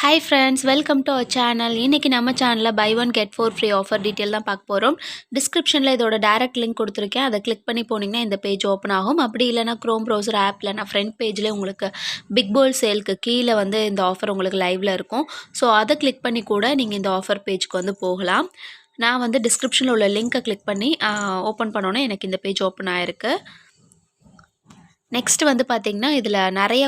Hi friends, welcome to our channel. இன்றைக்கி நம்ம சேனலில் buy one get four free offer detail தான் பார்க்க போகிறோம். டிஸ்கிரிப்ஷனில் இதோட டேரக்ட் லிங்க் கொடுத்துருக்கேன். அதை கிளிக் பண்ணி போனீங்கன்னா இந்த பேஜ் ஓப்பன் ஆகும். அப்படி இல்லைனா க்ரோம் ப்ரௌசர் ஆப்பில் நான் ஃப்ரண்ட் பேஜில் உங்களுக்கு பிக் போல் சேலுக்கு கீழே வந்து இந்த ஆஃபர் உங்களுக்கு லைவில் இருக்கும். ஸோ அதை கிளிக் பண்ணி கூட நீங்கள் இந்த ஆஃபர் பேஜ்க்கு வந்து போகலாம். நான் வந்து டிஸ்கிரிப்ஷனில் உள்ள லிங்க்கை கிளிக் பண்ணி ஓப்பன் பண்ணோன்னே எனக்கு இந்த பேஜ் ஓப்பன் ஆகிருக்கு. நெக்ஸ்ட் வந்து பார்த்திங்கன்னா, இதில் நிறைய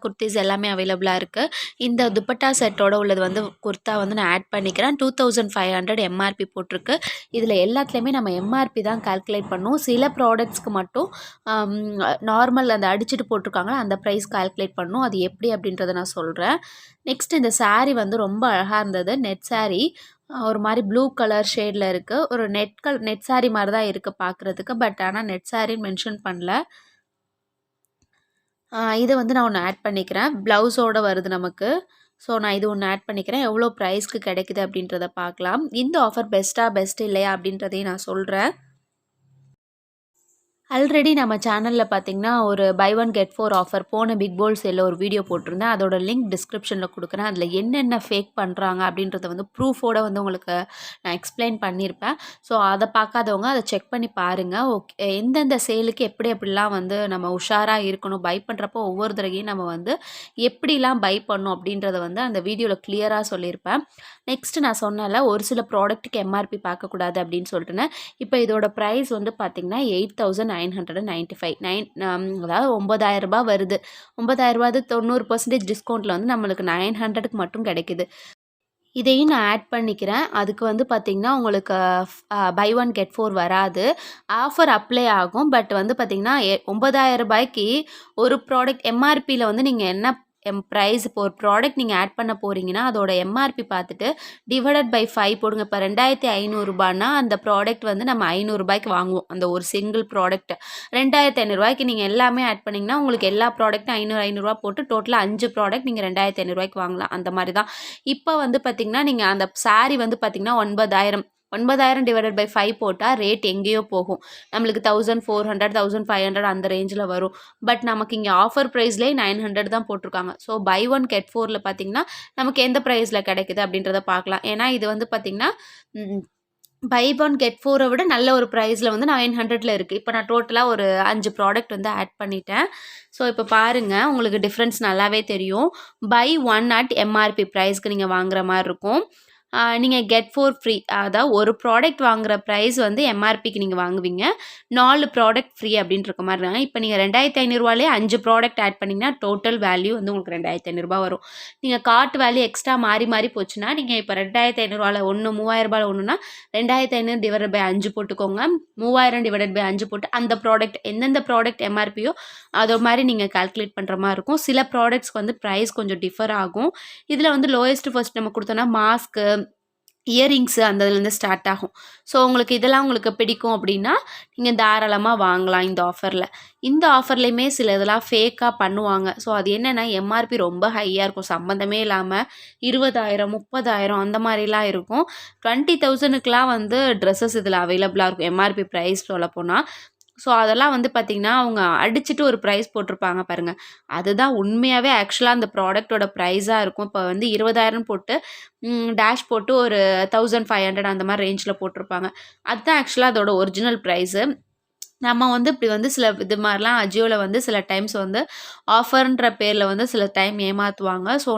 குர்தீஸ் எல்லாமே அவைலபிளாக இருக்குது. இந்த துப்பட்டா செட்டோட உள்ளது வந்து குர்தா வந்து நான் ஆட் பண்ணிக்கிறேன். 2500 எம்ஆர்பி போட்டிருக்கு. இதில் எல்லாத்துலேயுமே நம்ம எம்ஆர்பி தான் கால்குலேட் பண்ணணும். சில ப்ராடக்ட்ஸ்க்கு மட்டும் நார்மல் அந்த அடிச்சுட்டு போட்டிருக்காங்களா அந்த ப்ரைஸ் கால்குலேட் பண்ணணும். அது எப்படி அப்படின்றத நான் சொல்கிறேன். நெக்ஸ்ட் இந்த சாரீ வந்து ரொம்ப அழகாக இருந்தது. நெட் சாரீ ஒரு மாதிரி ப்ளூ கலர் ஷேடில் இருக்குது. ஒரு நெட் சாரீ மாதிரி தான் இருக்குது பார்க்குறதுக்கு. பட் ஆனால் நெட் சாரின்னு மென்ஷன் பண்ணல. இதை வந்து நான் ஒன்று ஆட் பண்ணிக்கிறேன். ப்ளவுஸோடு வருது நமக்கு. ஸோ நான் இது ஒன்று ஆட் பண்ணிக்கிறேன். எவ்வளோ ப்ரைஸ்க்கு கிடைக்குது அப்படின்றத பார்க்கலாம். இந்த ஆஃபர் பெஸ்ட் இல்லையா அப்படின்றதையும் நான் சொல்கிறேன். ஆல்ரெடி நம்ம சேனலில் பார்த்திங்கன்னா ஒரு buy one get four offer போன பிக் போல் சேலில் ஒரு வீடியோ போட்டிருந்தேன். அதோட லிங்க் டிஸ்கிரிப்ஷனில் கொடுக்குறேன். அதில் என்னென்ன ஃபேக் பண்ணுறாங்க அப்படின்றத வந்து ப்ரூஃபோடு வந்து உங்களுக்கு நான் எக்ஸ்பிளைன் பண்ணியிருப்பேன். ஸோ அதை பார்க்காதவங்க அதை செக் பண்ணி பாருங்கள். ஓகே, எந்தெந்த சேலுக்கு எப்படிலாம் வந்து நம்ம உஷாராக இருக்கணும், பை பண்ணுறப்போ ஒவ்வொரு தடவையும் நம்ம வந்து எப்படிலாம் பை பண்ணணும் அப்படின்றத வந்து அந்த வீடியோவில் கிளியராக சொல்லியிருப்பேன். நெக்ஸ்ட்டு நான் சொன்னல ஒரு சில ப்ராடக்ட்டுக்கு எம்ஆர்பி பார்க்கக்கூடாது அப்படின்னு சொல்லிட்டுனேன். இப்போ இதோட ப்ரைஸ் வந்து பார்த்திங்கன்னா 8995 அதாவது 9000 ரூபாய் வருது. 9000 ரூபாய் 90% டிஸ்கவுண்ட்டில் வந்து நம்மளுக்கு 900க்கு மட்டும் கிடைக்குது. இதையும் நான் ஆட் பண்ணிக்கிறேன். அதுக்கு வந்து பார்த்திங்கன்னா உங்களுக்கு பை ஒன் கெட் ஃபோர் வராது. ஆஃபர் அப்ளை ஆகும். பட் வந்து பார்த்திங்கன்னா 9000 ரூபாய்க்கு ஒரு ப்ராடக்ட் எம்ஆர்பியில் வந்து நீங்கள் என்ன ப்ரைஸ் இப்போ ஒரு ப்ராடக்ட் நீங்கள் ஆட் பண்ண போகிறீங்கன்னா அதோட எம்ஆர்பி பார்த்துட்டு டிவைடட் பை 5 போடுங்க. இப்போ 2500 ரூபாய்னா அந்த ப்ராடக்ட் வந்து நம்ம 500 ரூபாய்க்கு வாங்குவோம். அந்த ஒரு சிங்கிள் ப்ராடக்ட் 2500 ரூபாய்க்கு நீங்கள் எல்லாமே ஆட் பண்ணிங்கன்னா உங்களுக்கு எல்லா ப்ராடக்ட்டும் 500 ரூபா போட்டு டோட்டலாக 5 ப்ராடக்ட் நீங்கள் 2500 ரூபாய்க்கு வாங்கலாம். அந்த மாதிரி தான். இப்போ வந்து பார்த்திங்கன்னா நீங்கள் அந்த சாரீ வந்து பார்த்திங்கன்னா 9000 டிவைடட் பை 5 போட்டால் ரேட் எங்கேயோ போகும். நம்மளுக்கு 1400 1500 அந்த ரேஞ்சில் வரும். பட் நமக்கு இங்கே ஆஃபர் ப்ரைஸ்லேயே 900 தான் போட்டிருக்காங்க. ஸோ பை ஒன் கெட் ஃபோரில் பார்த்திங்கன்னா நமக்கு எந்த ப்ரைஸில் கிடைக்குது அப்படின்றத பார்க்கலாம். ஏன்னா இது வந்து பார்த்திங்கன்னா பை ஒன் கெட் ஃபோரை விட நல்ல ஒரு ப்ரைஸில் வந்து 900ல் இருக்குது. இப்போ நான் டோட்டலாக ஒரு 5 ப்ராடக்ட் வந்து ஆட் பண்ணிட்டேன். ஸோ இப்போ பாருங்கள், உங்களுக்கு டிஃப்ரென்ஸ் நல்லாவே தெரியும். பை ஒன் அட் எம்ஆர்பி ப்ரைஸ்க்கு நீங்கள் வாங்குற மாதிரி இருக்கும். நீங்கள் கெட் ஃபோர் ஃப்ரீ, அதாவது ஒரு ப்ராடக்ட் வாங்குகிற ப்ரைஸ் வந்து எம்ஆர்பிக்கு நீங்கள் வாங்குவீங்க. 4 ப்ராடக்ட் ஃப்ரீ அப்படின்ற மாதிரி இருக்காங்க. இப்போ நீங்கள் 2500 ரூபாயிலே 5 ப்ராடக்ட் ஆட் பண்ணிங்கன்னா டோட்டல் வேல்யூ வந்து உங்களுக்கு 2500 ரூபாய் வரும். நீங்கள் கார்ட் வேல்யூ எக்ஸ்ட்ரா மாறி போச்சுன்னா நீங்கள் இப்போ 2500 ரூபாயில் ஒன்று 3000 ரூபாயில் ஒன்றுனா 2500 டிவைடட் பை 5 போட்டுக்கோங்க. 3000 டிவைடட் பை 5 போட்டு அந்த ப்ராடக்ட் எந்தெந்த ப்ராடக்ட் எம்ஆர்பியோ அது மாதிரி நீங்கள் கால்குலேட் பண்ணுற மாதிரி இருக்கும். சில ப்ராடக்ட்ஸ்க்கு வந்து ப்ரைஸ் கொஞ்சம் டிஃபர் ஆகும். இதில் வந்து லோயஸ்ட் ஃபர்ஸ்ட் நம்ம கொடுத்தோன்னா மாஸ்க்கு, இயரிங்ஸு அந்த இதுலேருந்து ஸ்டார்ட் ஆகும். ஸோ உங்களுக்கு இதெல்லாம் உங்களுக்கு பிடிக்கும் அப்படின்னா நீங்கள் தாராளமாக வாங்கலாம் இந்த ஆஃபரில். இந்த ஆஃபர்லேயுமே சில இதெல்லாம் ஃபேக்காக பண்ணுவாங்க. ஸோ அது என்னென்னா எம்ஆர்பி ரொம்ப ஹையாக இருக்கும். சம்மந்தமே இல்லாமல் 20,000 30,000 அந்த மாதிரிலாம் இருக்கும். 20,000க்குலாம் வந்து ட்ரெஸ்ஸஸ் இதில் அவைலபிளாக இருக்கும் எம்ஆர்பி ப்ரைஸ் சொல்லப்போனால். ஸோ அதெல்லாம் வந்து பார்த்திங்கன்னா அவங்க அடிச்சுட்டு ஒரு ப்ரைஸ் போட்டிருப்பாங்க பாருங்கள். அதுதான் உண்மையாகவே ஆக்சுவலாக அந்த ப்ராடக்ட்டோட ப்ரைஸாக இருக்கும். இப்போ வந்து 20,000 போட்டு டேஷ் போட்டு ஒரு 1500 அந்த மாதிரி ரேஞ்சில் போட்டிருப்பாங்க. அதுதான் ஆக்சுவலாக அதோட ஒரிஜினல் ப்ரைஸு. நம்ம வந்து இப்படி வந்து சில இது மாதிரிலாம் அஜியோவில் வந்து சில டைம்ஸ் வந்து ஆஃபர்ன்ற பேரில் வந்து சில டைம் ஏமாற்றுவாங்க. ஸோ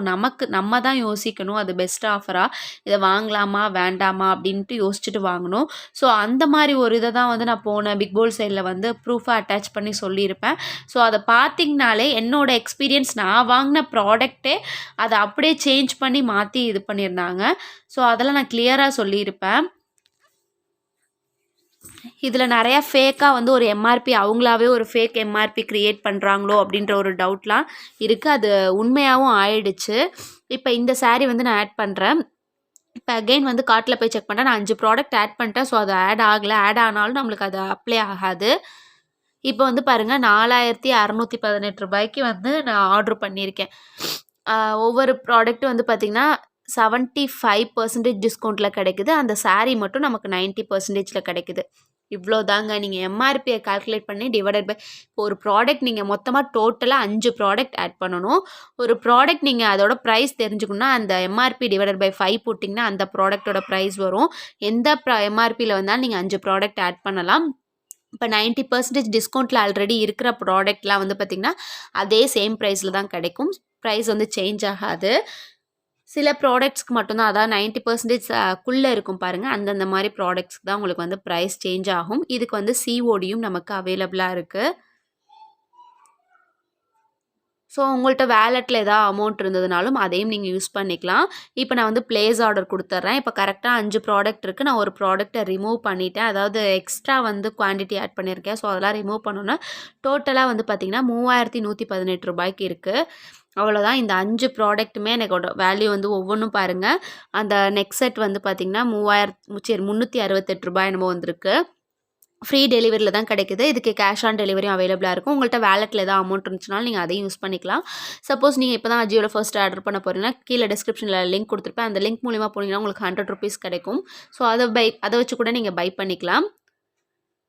நம்ம தான் யோசிக்கணும், அது பெஸ்ட் ஆஃபராக இதை வாங்கலாமா வேண்டாமா அப்படின்ட்டு யோசிச்சுட்டு வாங்கணும். ஸோ அந்த மாதிரி ஒரு இதை தான் வந்து நான் போன பிக் போல் சைடில் வந்து ப்ரூஃபாக அட்டாச் பண்ணி சொல்லியிருப்பேன். ஸோ அதை பார்த்திங்கனாலே என்னோடய எக்ஸ்பீரியன்ஸ், நான் வாங்கின ப்ராடக்டே அதை அப்படியே சேஞ்ச் பண்ணி மாற்றி இது பண்ணியிருந்தாங்க. ஸோ அதெல்லாம் நான் கிளியராக சொல்லியிருப்பேன். இதில் நிறையா ஃபேக்காக வந்து ஒரு எம்ஆர்பி அவங்களாவே ஒரு ஃபேக் எம்ஆர்பி க்ரியேட் பண்ணுறாங்களோ அப்படின்ற ஒரு டவுட்லாம் இருக்குது. அது உண்மையாகவும் ஆயிடுச்சு. இப்போ இந்த சாரீ வந்து நான் ஆட் பண்ணுறேன். இப்போ அகெயின் வந்து கார்ட்டில் போய் செக் பண்ணுறேன். நான் 5 ப்ராடக்ட் ஆட் பண்ணிட்டேன். ஸோ அது ஆட் ஆகலை. ஆட் ஆனாலும் நம்மளுக்கு அது அப்ளை ஆகாது. இப்போ வந்து பாருங்கள் 4618 ரூபாய்க்கு வந்து நான் ஆர்டர் பண்ணியிருக்கேன். ஒவ்வொரு ப்ராடக்ட்டும் வந்து பார்த்திங்கன்னா 75% டிஸ்கவுண்ட்டில் கிடைக்குது. அந்த சாரீ மட்டும் நமக்கு 90%ல் கிடைக்குது. இவ்வளோதாங்க. நீங்க எம்ஆர்பிய கால்குலேட் பண்ணி டிவைடட் பை இப்போ ஒரு ப்ராடக்ட் நீங்க மொத்தமா டோட்டலா 5 ப்ராடக்ட் ஆட் பண்ணணும். ஒரு ப்ராடக்ட் நீங்க அதோட பிரைஸ் தெரிஞ்சுக்கணும்னா, அந்த எம்ஆர்பி டிவைடட் பை 5 போட்டிங்கன்னா, அந்த ப்ராடக்ட்டோட பிரைஸ் வரும். எந்த எம்ஆர்பில வந்தாலும் நீங்க 5 ப்ராடக்ட் ஆட் பண்ணலாம். இப்போ 90% டிஸ்கவுண்ட்டில் ஆல்ரெடி இருக்கிற ப்ராடக்ட்லாம் வந்து பார்த்திங்கன்னா, அதே சேம் ப்ரைஸில் தான் கிடைக்கும். ப்ரைஸ் வந்து சேஞ்ச் ஆகாது. சில ப்ராடக்ட்ஸ்க்கு மட்டும் தான், அதாவது 90% க்குள்ளே இருக்கும் பாருங்கள், அந்தந்த மாதிரி ப்ராடக்ட்ஸ்க்கு தான் உங்களுக்கு வந்து ப்ரைஸ் சேஞ்ச் ஆகும். இதுக்கு வந்து சிஓடியும் நமக்கு அவைலபிளாக இருக்குது. ஸோ உங்கள்கிட்ட வேலெட்டில் ஏதாவது அமௌண்ட் இருந்ததுனாலும் அதையும் நீங்கள் யூஸ் பண்ணிக்கலாம். இப்போ நான் வந்து ப்ளேஸ் ஆர்டர் கொடுத்துட்றேன். இப்போ கரெக்டாக 5 ப்ராடக்ட் இருக்குது. நான் ஒரு ப்ராடக்ட்டை ரிமூவ் பண்ணிட்டேன். அதாவது எக்ஸ்ட்ரா வந்து குவான்டிட்டி ஆட் பண்ணியிருக்கேன். ஸோ அதெல்லாம் ரிமூவ் பண்ணோன்னா டோட்டலாக வந்து பார்த்திங்கன்னா ரூ. 3118 இருக்குது. அவ்வளோதான். இந்த 5 ப்ராடக்ட்டுமே எனக்கோட வேல்யூ வந்து ஒவ்வொன்றும் பாருங்கள். அந்த நெக் செட் வந்து பார்த்திங்கன்னா ரூ. 368 என்னமோ வந்திருக்கு. ஃப்ரீ டெலிவரியில் தான் கிடைக்குது. இதுக்கு கேஷ் ஆன் டெலிவரியும் அவைலபிளாக இருக்கும். உங்கள்கிட்ட வேலெட்டில் ஏதாவது அமௌண்ட் இருந்துச்சுனாலும் நீங்கள் அதையும் யூஸ் பண்ணிக்கலாம். சப்போஸ் நீங்கள் இப்போ தான் அஜியோவில் ஃபர்ஸ்ட் ஆர்டர் பண்ண போகிறீங்கன்னா, கீழே டிஸ்கிரிப்ஷனில் லிங்க் கொடுத்துருப்பேன். அந்த லிங்க் மூலிமா போனீங்கன்னா உங்களுக்கு ₹100 கிடைக்கும். ஸோ அதை வச்சு கூட நீங்கள் பை பண்ணிக்கலாம்.